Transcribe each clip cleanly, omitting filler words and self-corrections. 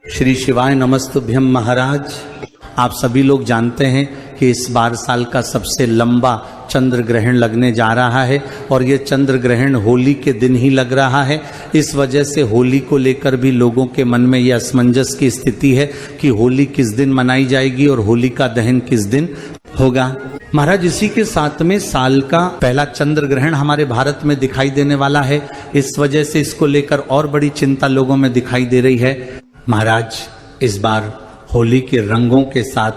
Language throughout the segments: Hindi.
श्री शिवाय नमस्तुभ्यम महाराज। आप सभी लोग जानते हैं कि इस बार साल का सबसे लंबा चंद्र ग्रहण लगने जा रहा है और ये चंद्र ग्रहण होली के दिन ही लग रहा है। इस वजह से होली को लेकर भी लोगों के मन में ये असमंजस की स्थिति है कि होली किस दिन मनाई जाएगी और होली का दहन किस दिन होगा। महाराज, इसी के साथ में साल का पहला चंद्र ग्रहण हमारे भारत में दिखाई देने वाला है। इस वजह से इसको लेकर और बड़ी चिंता लोगों में दिखाई दे रही है। महाराज, इस बार होली के रंगों के साथ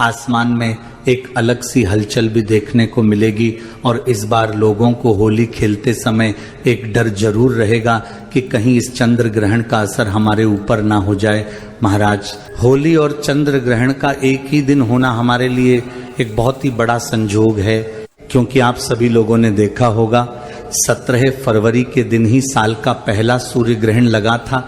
आसमान में एक अलग सी हलचल भी देखने को मिलेगी और इस बार लोगों को होली खेलते समय एक डर जरूर रहेगा कि कहीं इस चंद्र ग्रहण का असर हमारे ऊपर ना हो जाए। महाराज, होली और चंद्र ग्रहण का एक ही दिन होना हमारे लिए एक बहुत ही बड़ा संजोग है, क्योंकि आप सभी लोगों ने देखा होगा 17 फरवरी के दिन ही साल का पहला सूर्य ग्रहण लगा था,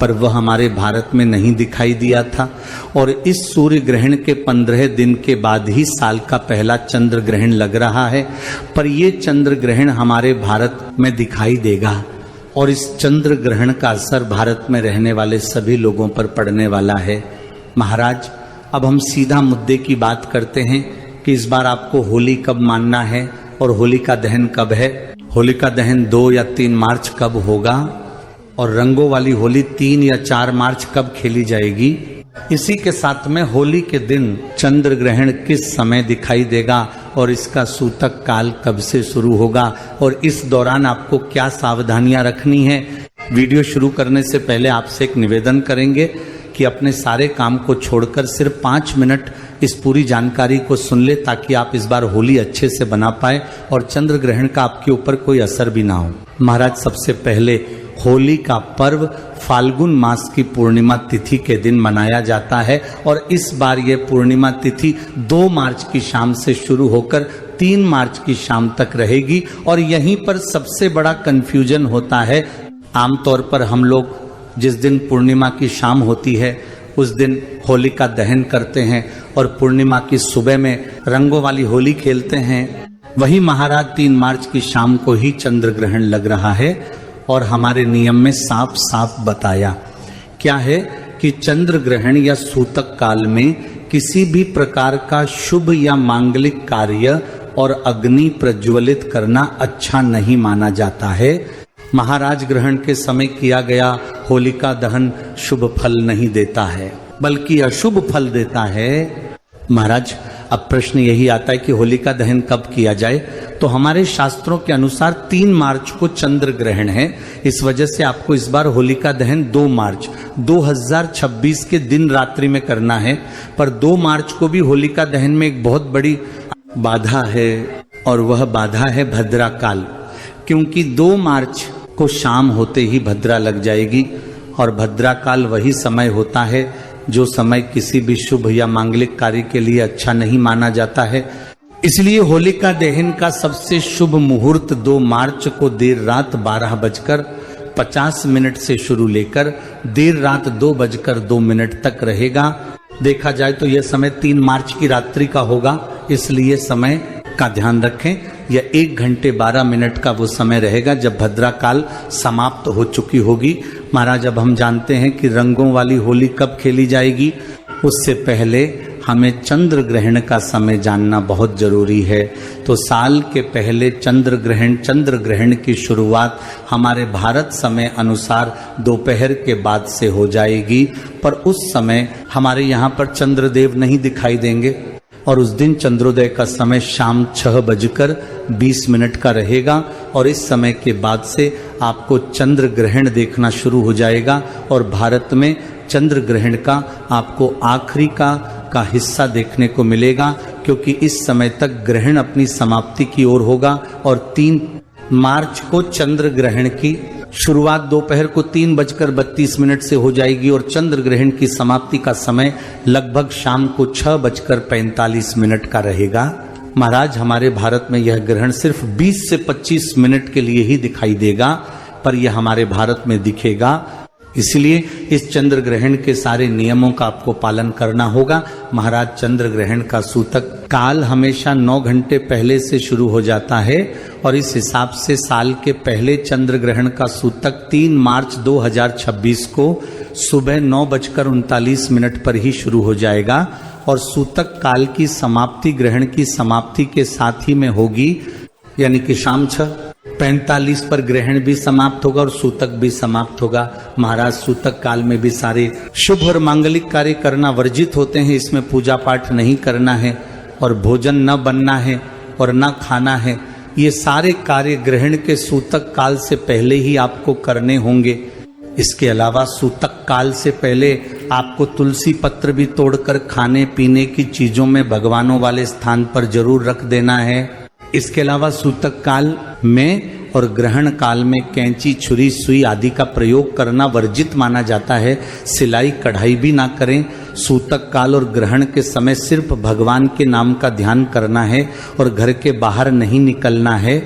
पर वह हमारे भारत में नहीं दिखाई दिया था और इस सूर्य ग्रहण के 15 दिन के बाद ही साल का पहला चंद्र ग्रहण लग रहा है। पर ये चंद्र ग्रहण हमारे भारत में दिखाई देगा और इस चंद्र ग्रहण का असर भारत में रहने वाले सभी लोगों पर पड़ने वाला है। महाराज, अब हम सीधा मुद्दे की बात करते हैं कि इस बार आपको होली कब मानना है और होली का दहन कब है। होली का दहन 2 या 3 मार्च कब होगा और रंगों वाली होली 3 या 4 मार्च कब खेली जाएगी। इसी के साथ में होली के दिन चंद्र ग्रहण किस समय दिखाई देगा और इसका सूतक काल कब से शुरू होगा और इस दौरान आपको क्या सावधानियां रखनी है। वीडियो शुरू करने से पहले आपसे एक निवेदन करेंगे कि अपने सारे काम को छोड़कर सिर्फ 5 मिनट इस पूरी जानकारी को सुन ले, ताकि आप इस बार होली अच्छे से बना पाए और चंद्र ग्रहण का आपके ऊपर कोई असर भी ना हो। महाराज, सबसे पहले होली का पर्व फाल्गुन मास की पूर्णिमा तिथि के दिन मनाया जाता है और इस बार ये पूर्णिमा तिथि 2 मार्च की शाम से शुरू होकर 3 मार्च की शाम तक रहेगी। और यहीं पर सबसे बड़ा कंफ्यूजन होता है। आमतौर पर हम लोग जिस दिन पूर्णिमा की शाम होती है उस दिन होली का दहन करते हैं और पूर्णिमा की सुबह में रंगों वाली होली खेलते हैं। वही महाराज 3 मार्च की शाम को ही चंद्र ग्रहण लग रहा है और हमारे नियम में साफ साफ बताया क्या है कि चंद्र ग्रहण या सूतक काल में किसी भी प्रकार का शुभ या मांगलिक कार्य और अग्नि प्रज्वलित करना अच्छा नहीं माना जाता है। महाराज, ग्रहण के समय किया गया होलिका दहन शुभ फल नहीं देता है बल्कि अशुभ फल देता है। महाराज, अब प्रश्न यही आता है कि होलिका दहन कब किया जाए, तो हमारे शास्त्रों के अनुसार 3 मार्च को चंद्र ग्रहण है। इस वजह से आपको इस बार होलिका दहन 2 मार्च 2026 के दिन रात्रि में करना है। पर 2 मार्च को भी होलिका दहन में एक बहुत बड़ी बाधा है और वह बाधा है भद्रा काल, क्योंकि 2 मार्च को शाम होते ही भद्रा लग जाएगी और भद्रा काल वही समय होता है जो समय किसी भी शुभ या मांगलिक कार्य के लिए अच्छा नहीं माना जाता है। इसलिए होलिका दहन का सबसे शुभ मुहूर्त 2 मार्च को देर रात 12:50 से शुरू लेकर देर रात 2:02 तक रहेगा। देखा जाए तो यह समय 3 मार्च की रात्रि का होगा, इसलिए समय का ध्यान रखें। यह 1 घंटे 12 मिनट का वो समय रहेगा जब भद्रा काल समाप्त हो चुकी होगी। महाराज, अब हम जानते हैं कि रंगों वाली होली कब खेली जाएगी। उससे पहले हमें चंद्र ग्रहण का समय जानना बहुत जरूरी है। तो साल के पहले चंद्र ग्रहण की शुरुआत हमारे भारत समय अनुसार दोपहर के बाद से हो जाएगी, पर उस समय हमारे यहाँ पर चंद्रदेव नहीं दिखाई देंगे और उस दिन चंद्रोदय का समय शाम 6:20 का रहेगा और इस समय के बाद से आपको चंद्र ग्रहण देखना शुरू हो जाएगा और भारत में चंद्र ग्रहण का आपको आखिरी का हिस्सा देखने को मिलेगा, क्योंकि इस समय तक ग्रहण अपनी समाप्ति की ओर होगा और 3 मार्च को चंद्र ग्रहण की शुरुआत दोपहर को 3:32 से हो जाएगी और चंद्र ग्रहण की समाप्ति का समय लगभग शाम को 6:45 का रहेगा। महाराज, हमारे भारत में यह ग्रहण सिर्फ 20 से 25 मिनट के लिए ही दिखाई देगा, पर यह हमारे भारत में दिखेगा। इसलिए इस चंद्र ग्रहण के सारे नियमों का आपको पालन करना होगा। महाराज, चंद्र ग्रहण का सूतक काल हमेशा 9 घंटे पहले से शुरू हो जाता है और इस हिसाब से साल के पहले चंद्र ग्रहण का सूतक 3 मार्च 2026 को सुबह 9:39 पर ही शुरू हो जाएगा और सूतक काल की समाप्ति ग्रहण की समाप्ति के साथ ही में होगी, यानी कि शाम 6:45 पर ग्रहण भी समाप्त होगा और सूतक भी समाप्त होगा। महाराज सूतक काल में भी सारे शुभ और मांगलिक कार्य करना वर्जित होते हैं, इसमें पूजा पाठ नहीं करना है और भोजन न बनना है और न खाना है। ये सारे कार्य ग्रहण के सूतक काल से पहले ही आपको करने होंगे। इसके अलावा सूतक काल से पहले आपको तुलसी पत्र भी तोड़कर खाने पीने की चीजों में भगवानों वाले स्थान पर जरूर रख देना है। इसके अलावा सूतक काल में और ग्रहण काल में कैंची, छुरी, सुई आदि का प्रयोग करना वर्जित माना जाता है। सिलाई कढ़ाई भी ना करें। सूतक काल और ग्रहण के समय सिर्फ भगवान के नाम का ध्यान करना है और घर के बाहर नहीं निकलना है।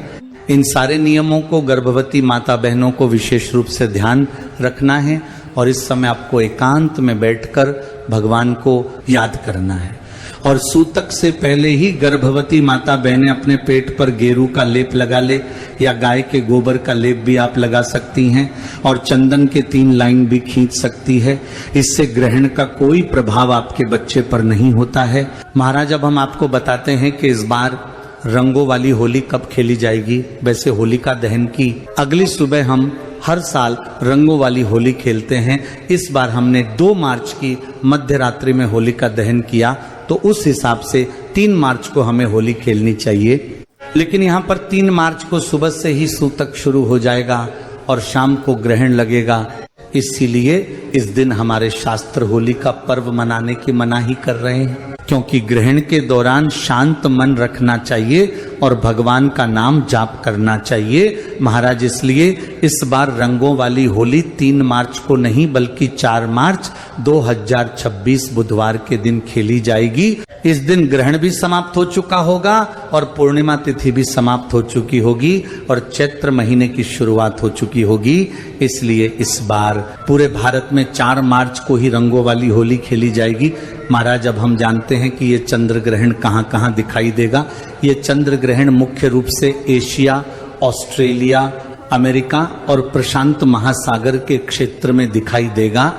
इन सारे नियमों को गर्भवती माता बहनों को विशेष रूप से ध्यान रखना है और इस समय आपको एकांत में बैठकर भगवान को याद करना है। और सूतक से पहले ही गर्भवती माता बहनें अपने पेट पर गेरू का लेप लगा ले या गाय के गोबर का लेप भी आप लगा सकती हैं और चंदन के 3 लाइन भी खींच सकती है। इससे ग्रहण का कोई प्रभाव आपके बच्चे पर नहीं होता है। महाराज, अब हम आपको बताते हैं कि इस बार रंगों वाली होली कब खेली जाएगी। वैसे होलिका दहन की अगली सुबह हम हर साल रंगों वाली होली खेलते हैं। इस बार हमने 2 मार्च की मध्य रात्रि में होलिका दहन किया, तो उस हिसाब से 3 मार्च को हमें होली खेलनी चाहिए। लेकिन यहाँ पर 3 मार्च को सुबह से ही सूतक शुरू हो जाएगा और शाम को ग्रहण लगेगा। इसीलिए इस दिन हमारे शास्त्र होली का पर्व मनाने की मनाही कर रहे हैं, क्योंकि ग्रहण के दौरान शांत मन रखना चाहिए और भगवान का नाम जाप करना चाहिए। महाराज, इसलिए इस बार रंगों वाली होली 3 मार्च को नहीं बल्कि 4 मार्च 2026 बुधवार के दिन खेली जाएगी। इस दिन ग्रहण भी समाप्त हो चुका होगा और पूर्णिमा तिथि भी समाप्त हो चुकी होगी और चैत्र महीने की शुरुआत हो चुकी होगी। इसलिए इस बार पूरे भारत में 4 मार्च को ही रंगों वाली होली खेली जाएगी। महाराज, अब हम जानते हैं कि ये चंद्र ग्रहण कहाँ कहाँ दिखाई देगा। ये चंद्र ग्रहण मुख्य रूप से एशिया, ऑस्ट्रेलिया, अमेरिका और प्रशांत महासागर के क्षेत्र में दिखाई देगा।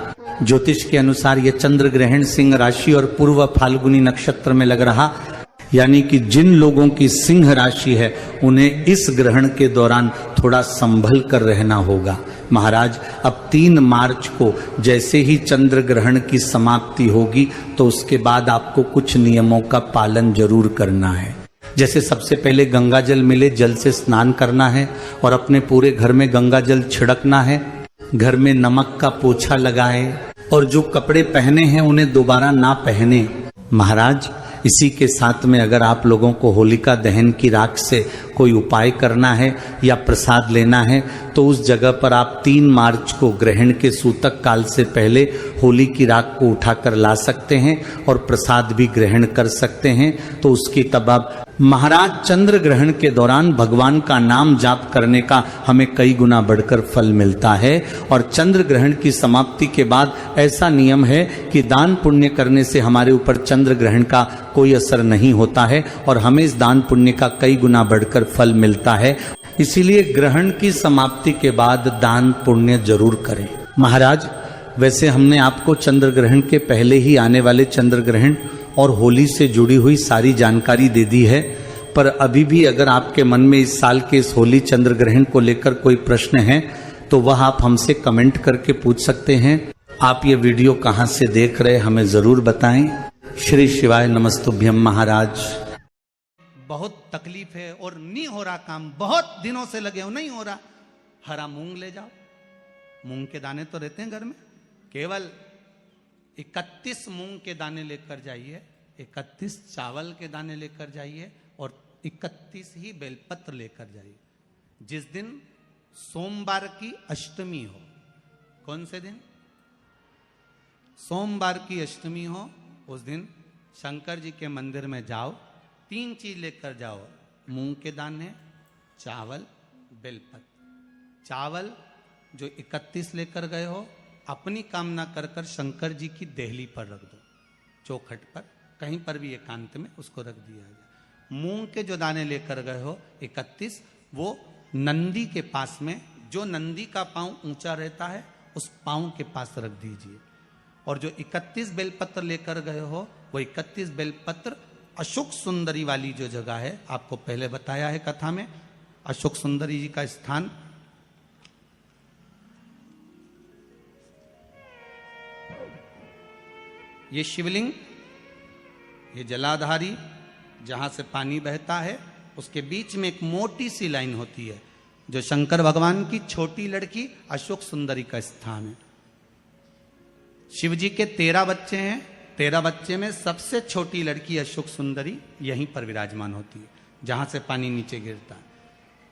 ज्योतिष के अनुसार यह चंद्र ग्रहण सिंह राशि और पूर्व फाल्गुनी नक्षत्र में लग रहा, यानी कि जिन लोगों की सिंह राशि है उन्हें इस ग्रहण के दौरान थोड़ा संभल कर रहना होगा। महाराज, अब 3 मार्च को जैसे ही चंद्र ग्रहण की समाप्ति होगी तो उसके बाद आपको कुछ नियमों का पालन जरूर करना है। जैसे सबसे पहले गंगा जल मिले जल से स्नान करना है और अपने पूरे घर में गंगा जल छिड़कना है। घर में नमक का पोछा लगाए और जो कपड़े पहने हैं उन्हें दोबारा ना पहने। महाराज, इसी के साथ में अगर आप लोगों को होलिका दहन की राख से कोई उपाय करना है या प्रसाद लेना है तो उस जगह पर आप 3 मार्च को ग्रहण के सूतक काल से पहले होली की राख को उठाकर ला सकते हैं और प्रसाद भी ग्रहण कर सकते हैं। तो उसकी तब आप महाराज, चंद्र ग्रहण के दौरान भगवान का नाम जाप करने का हमें कई गुना बढ़कर फल मिलता है। और चंद्र ग्रहण की समाप्ति के बाद ऐसा नियम है कि दान पुण्य करने से हमारे ऊपर चंद्र ग्रहण का कोई असर नहीं होता है और हमें इस दान पुण्य का कई गुना बढ़कर फल मिलता है। इसीलिए ग्रहण की समाप्ति के बाद दान पुण्य जरूर करें। महाराज, वैसे हमने आपको चंद्र ग्रहण के पहले ही आने वाले चंद्र ग्रहण और होली से जुड़ी हुई सारी जानकारी दे दी है, पर अभी भी अगर आपके मन में इस साल के इस होली चंद्र ग्रहण को लेकर कोई प्रश्न है तो वह आप हमसे कमेंट करके पूछ सकते हैं। आप ये वीडियो कहाँ से देख रहे हमें जरूर बताएं। श्री शिवाय नमस्तुभ्यम। महाराज, बहुत तकलीफ है और नहीं हो रहा काम, बहुत दिनों से लगे हो, नहीं हो रहा। हरा मूंग ले जाओ। मूंग के दाने तो रहते हैं घर में, केवल 31 मूंग के दाने लेकर जाइए, 31 चावल के दाने लेकर जाइए और 31 ही बेलपत्र लेकर जाइए। जिस दिन सोमवार की अष्टमी हो, कौन से दिन? सोमवार की अष्टमी हो, उस दिन शंकर जी के मंदिर में जाओ, 3 चीज लेकर जाओ, मूंग के दाने, चावल, बेलपत्र। चावल जो 31 लेकर गए हो अपनी कामना कर कर शंकर जी की देहली पर रख दो, चौखट पर, कहीं पर भी एकांत में उसको रख दिया जाए। मूंग के जो दाने लेकर गए हो 31, वो नंदी के पास में, जो नंदी का पांव ऊंचा रहता है उस पांव के पास रख दीजिए। और जो 31 बेलपत्र लेकर गए हो, वो 31 बेलपत्र अशोक सुंदरी वाली जो जगह है, आपको पहले बताया है कथा में, अशोक सुंदरी जी का स्थान, ये शिवलिंग, ये जलाधारी जहां से पानी बहता है, उसके बीच में एक मोटी सी लाइन होती है जो शंकर भगवान की छोटी लड़की अशोक सुंदरी का स्थान है। शिव जी के 13 बच्चे हैं, 13 बच्चे में सबसे छोटी लड़की अशोक सुंदरी यहीं पर विराजमान होती है जहां से पानी नीचे गिरता है।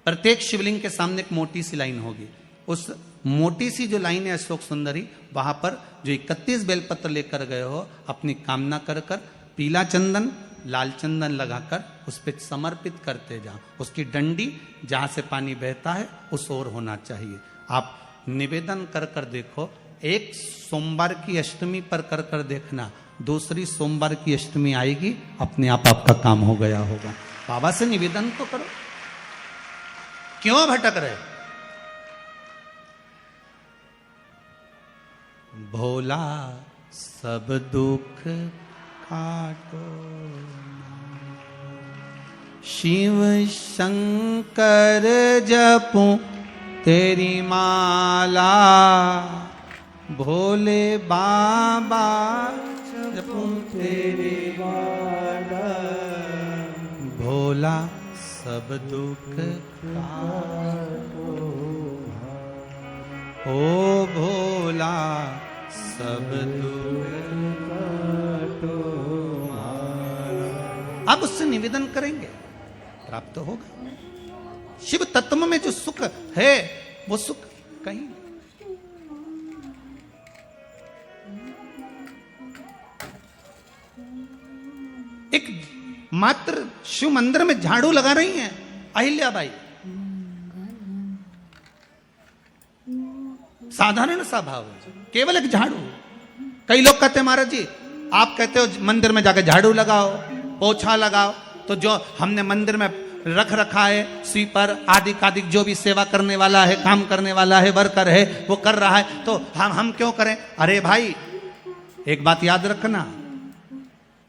प्रत्येक शिवलिंग के सामने एक मोटी सी लाइन होगी, उस मोटी सी जो लाइन है अशोक सुंदरी, वहां पर जो 31 बेलपत्र लेकर गए हो, अपनी कामना कर कर पीला चंदन लाल चंदन लगाकर उस पर समर्पित करते जाओ। उसकी डंडी जहां से पानी बहता है उस ओर होना चाहिए। आप निवेदन कर कर देखो, एक सोमवार की अष्टमी पर कर कर देखना, दूसरी सोमवार की अष्टमी आएगी, अपने आप आपका काम हो गया होगा। बाबा से निवेदन तो करो, क्यों भटक रहे? भोला सब दुख काटो, शिव शंकर जपूं तेरी माला, भोले बाबा जपूं तेरी माला, भोला सब दुख काटो, ओ भोला सब दुख काटो। अब उससे निवेदन करेंगे, प्राप्त होगा। शिव तत्व में जो सुख है वो सुख कहीं नहीं। एक मात्र शिव मंदिर में झाड़ू लगा रही हैं अहिल्याबाई, साधारण सा भाव है, केवल एक झाड़ू। कई लोग कहते हैं महाराज जी, आप कहते हो मंदिर में जाकर झाड़ू लगाओ, पोछा लगाओ, तो जो हमने मंदिर में रख रखा है स्वीपर आदि कादिक, जो भी सेवा करने वाला है, काम करने वाला है, वर्कर है, वो कर रहा है, तो हम क्यों करें? अरे भाई, एक बात याद रखना,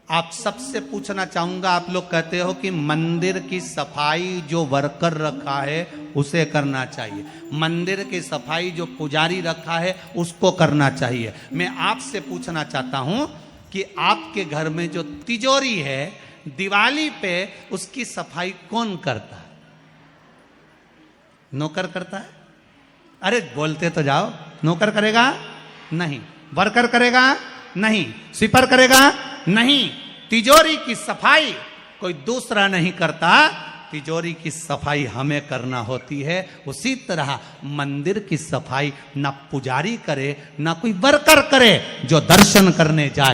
आप सबसे पूछना चाहूंगा, आप लोग कहते हो कि मंदिर की सफाई जो वर्कर रखा है उसे करना चाहिए, मंदिर की सफाई जो पुजारी रखा है उसको करना चाहिए। मैं आपसे पूछना चाहता हूं कि आपके घर में जो तिजोरी है, दिवाली पे उसकी सफाई कौन करता है? नौकर करता है? अरे बोलते तो जाओ। नौकर करेगा? नहीं। वर्कर करेगा? नहीं। स्वीपर करेगा? नहीं। तिजोरी की सफाई कोई दूसरा नहीं करता, तिजोरी की सफाई हमें करना होती है। उसी तरह मंदिर की सफाई ना पुजारी करे, ना कोई वर्कर करे, जो दर्शन करने जाए।